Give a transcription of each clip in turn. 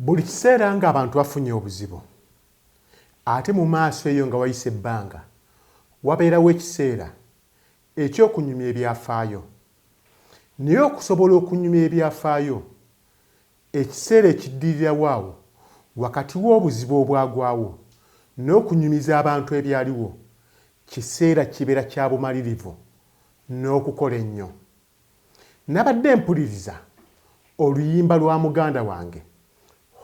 Buli kiseera nga abantu bafunye obuzibu ate mu maaso eyo nga wayise ebbanga wabeerawo ekiseera eky'okunyumya ebyafaayo. Naye okusobola okunyumya ebyafaayo ekiseera ekiddirirawo awo wakati w'obuzibu obwagwawo n'okunyumiza abantu ebyaliwo kiseera kibeera kya bumalirivu n'okukola ennyo. Nabadde mpuliriza oluyimba lwa muganda wange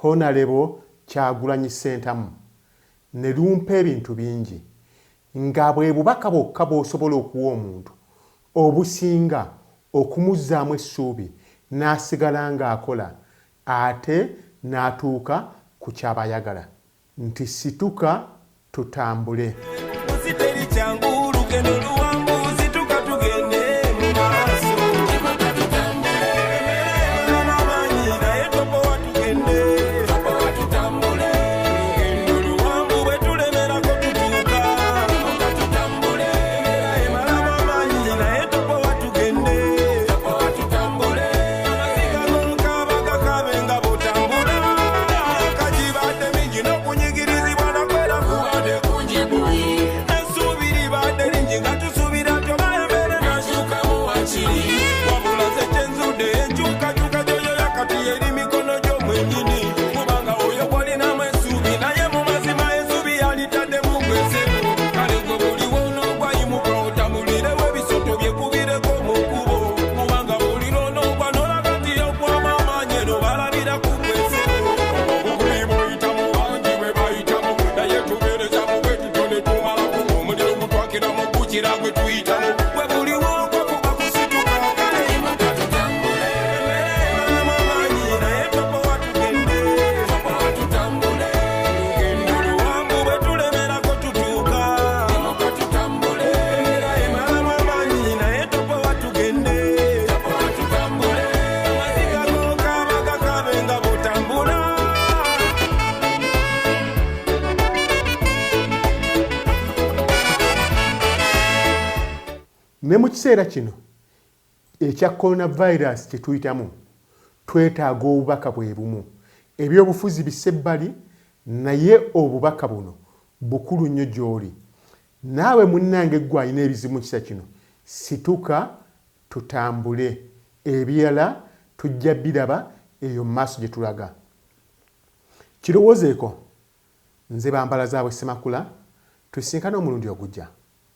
Honorable Kyagulanyi Ssentamu ne lumpa ebintu bingi nga bwe bubaka bwokka bw'osobola okuwa omuntu obusinga okumuzzaamu essuubi n'asigala ng'akola ate n'atuuka ku ky'abayagala nti situka tutambule. Ne mu kiseera kino ekya coronavirus kye tuyitamu twetaaga obubaka bwe bumu. Ebyobufuzi bisse ebbali naye obubaka buno bukulu nnyo gy'oli. Naawe munnange ggwe alina ebizibu mu kiseera kino situka tutambule. Ebirala tujja biraba eyo mu maaso gye tulaga. Kirowoozeeko nze Bambala zaabwe Ssemakula tusisinkane omulundi ogujja.